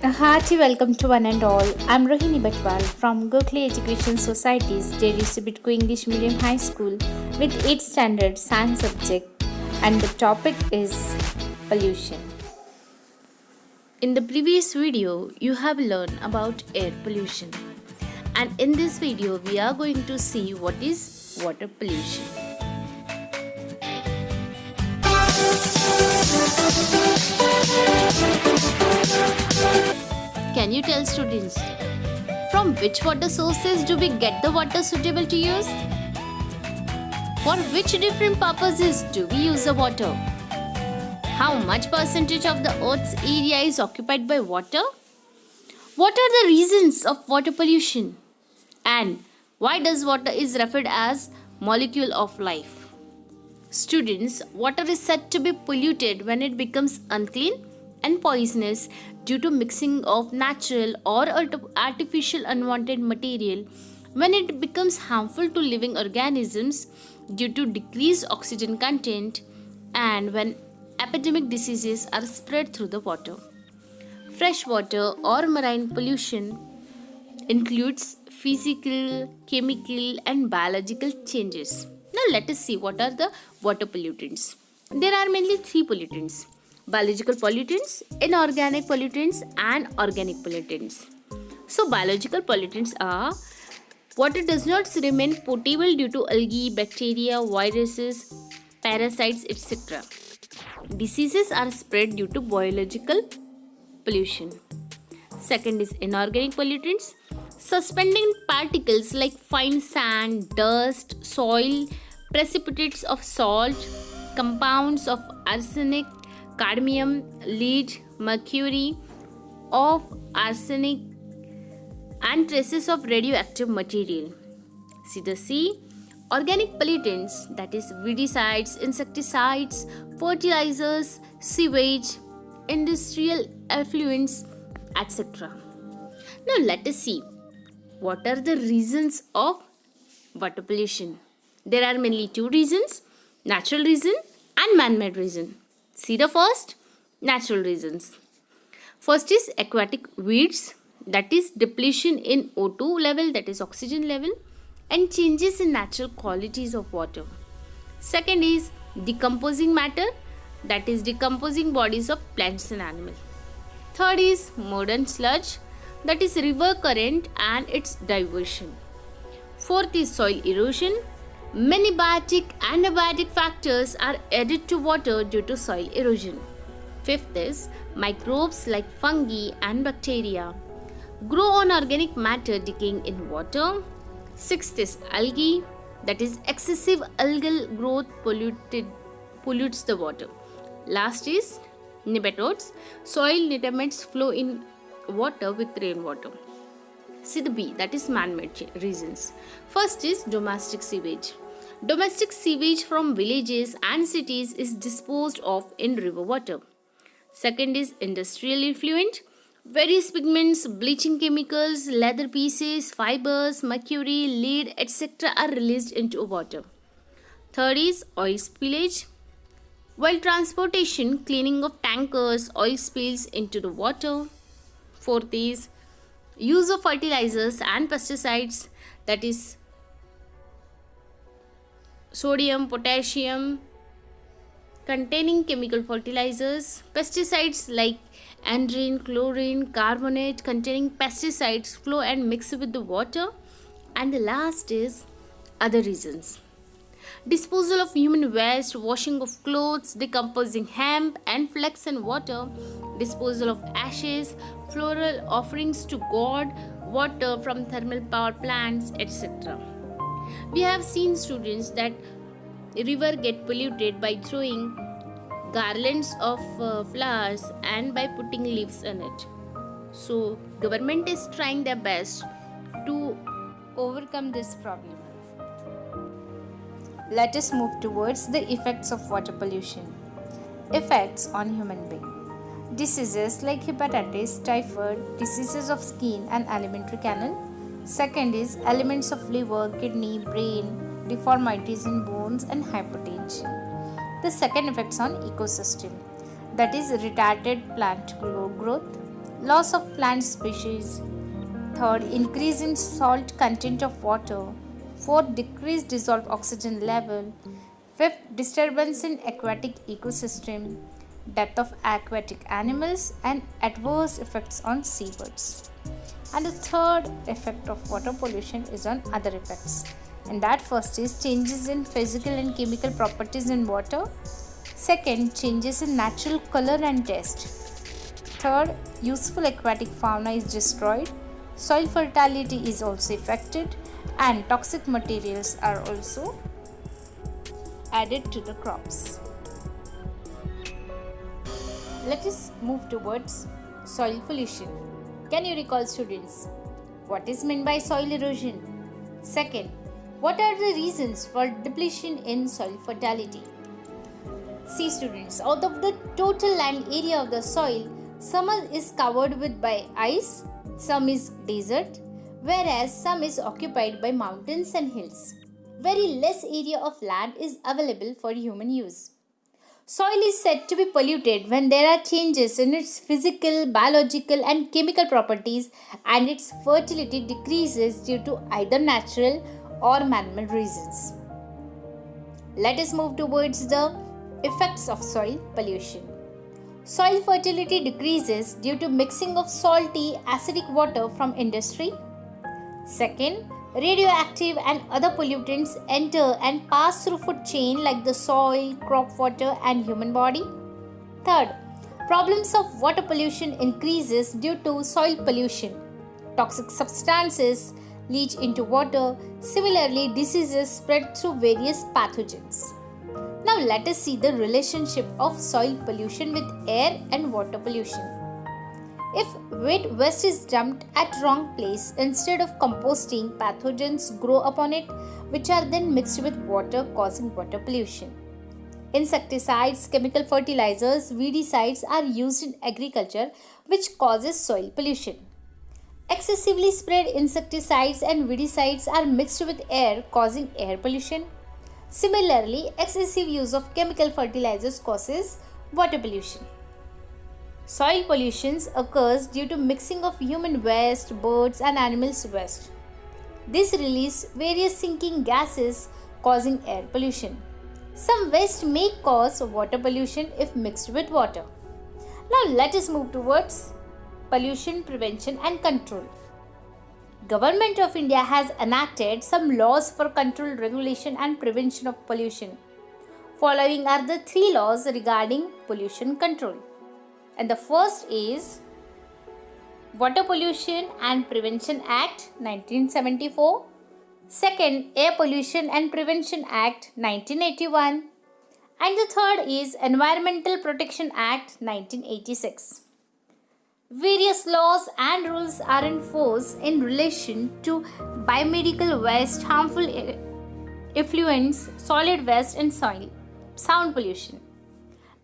A hearty welcome to one and all. I'm Rohini Batwal from Gokhale Education Society's Daily Sibitko English Medium High School with 8th standard science subject, and the topic is pollution. In the previous video, you have learned about air pollution, and in this video, we are going to see what is water pollution. Can you tell students from which water sources do we get the water suitable to use? For which different purposes do we use the water? How much percentage of the earth's area is occupied by water? What are the reasons of water pollution? And why does water is referred as molecule of life? Students, water is said to be polluted when it becomes unclean and poisonous due to mixing of natural or artificial unwanted material, when it becomes harmful to living organisms due to decreased oxygen content, and when epidemic diseases are spread through the water. Freshwater or marine pollution includes physical, chemical, and biological changes. Now let us see what are the water pollutants. There are mainly three pollutants: biological pollutants, inorganic pollutants, and organic pollutants. So biological pollutants are: water does not remain potable due to algae, bacteria, viruses, parasites, etc. Diseases are spread due to biological pollution. Second is inorganic pollutants. Suspending particles like fine sand, dust, soil, precipitates of salt, compounds of arsenic, cadmium, lead, mercury, of arsenic, and traces of radioactive material. See the C. Organic pollutants, that is weedicides, insecticides, fertilizers, sewage, industrial effluents, etc. Now let us see what are the reasons of water pollution. There are mainly two reasons: natural reason and man-made reason. See the first, natural reasons. First is aquatic weeds, that is depletion in O2 level, that is oxygen level, and changes in natural qualities of water. Second is decomposing matter, that is decomposing bodies of plants and animals. Third is modern sludge, that is river current and its diversion. Fourth is soil erosion. Many biotic and abiotic factors are added to water due to soil erosion. Fifth is microbes like fungi and bacteria grow on organic matter decaying in water. Sixth is algae, that is excessive algal growth pollutes the water. Last is nematodes. Soil nematodes flow in water with rainwater. See the B, that is man-made reasons. First is domestic sewage. Domestic sewage from villages and cities is disposed of in river water. Second is industrial effluent. Various pigments, bleaching chemicals, leather pieces, fibers, mercury, lead, etc. are released into water. Third is oil spillage. While transportation, cleaning of tankers, oil spills into the water. Fourth is use of fertilizers and pesticides, that is sodium, potassium containing chemical fertilizers, pesticides like andrine, chlorine, carbonate containing pesticides flow and mix with the water. And the last is other reasons: disposal of human waste, washing of clothes, decomposing hemp and flax and water, disposal of ashes, floral offerings to God, water from thermal power plants, etc. We have seen, students, that river get polluted by throwing garlands of flowers and by putting leaves in it. So government is trying their best to overcome this problem. Let us move towards the effects of water pollution. Effects on human being. Diseases like hepatitis, typhoid, diseases of skin and alimentary canal. Second is elements of liver, kidney, brain, deformities in bones and hypertension. The second effects on ecosystem, that is retarded plant growth, loss of plant species. Third, increase in salt content of water. Fourth, decreased dissolved oxygen level. Fifth, disturbance in aquatic ecosystem, death of aquatic animals, and adverse effects on seabirds. And the third effect of water pollution is on other effects. And that first is changes in physical and chemical properties in water. Second, changes in natural color and taste. Third, useful aquatic fauna is destroyed. Soil fertility is also affected, and toxic materials are also added to the crops. Let us move towards soil pollution. Can you recall, students, what is meant by soil erosion? Second, what are the reasons for depletion in soil fertility? See, students, out of the total land area of the soil, some is covered with by ice, some is desert, whereas some is occupied by mountains and hills. Very less area of land is available for human use. Soil is said to be polluted when there are changes in its physical, biological, and chemical properties, and its fertility decreases due to either natural or man-made reasons. Let us move towards the effects of soil pollution. Soil fertility decreases due to mixing of salty, acidic water from industry. Second, radioactive and other pollutants enter and pass through food chain like the soil, crop water, and human body. Third, problems of water pollution increases due to soil pollution. Toxic substances leach into water. Similarly, diseases spread through various pathogens. Now let us see the relationship of soil pollution with air and water pollution. If wet waste is dumped at wrong place, instead of composting, pathogens grow upon it, which are then mixed with water, causing water pollution. Insecticides, chemical fertilizers, weedicides are used in agriculture, which causes soil pollution. Excessively sprayed insecticides and weedicides are mixed with air, causing air pollution. Similarly, excessive use of chemical fertilizers causes water pollution. Soil pollution occurs due to mixing of human waste, birds, and animals' waste. This releases various sinking gases causing air pollution. Some waste may cause water pollution if mixed with water. Now let us move towards pollution prevention and control. Government of India has enacted some laws for control, regulation, and prevention of pollution. Following are the 3 laws regarding pollution control. And the first is Water Pollution and Prevention Act 1974. Second, Air Pollution and Prevention Act 1981. And the third is Environmental Protection Act 1986. Various laws and rules are in force in relation to biomedical waste, harmful effluents, solid waste, and sound pollution.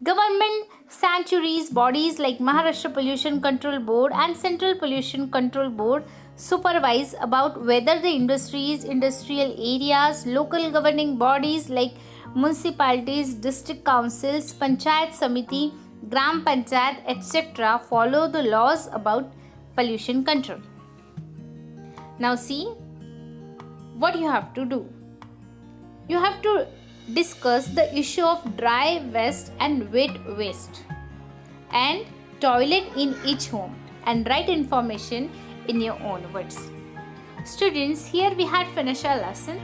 Government sanctuaries bodies like Maharashtra Pollution Control Board and Central Pollution Control Board supervise about whether the industries, industrial areas, local governing bodies like municipalities, district councils, panchayat samiti, gram panchayat, etc. follow the laws about pollution control. Now see what you have to do. You have to discuss the issue of dry waste and wet waste and toilet in each home and write information in your own words. Students, here we had finished our lesson.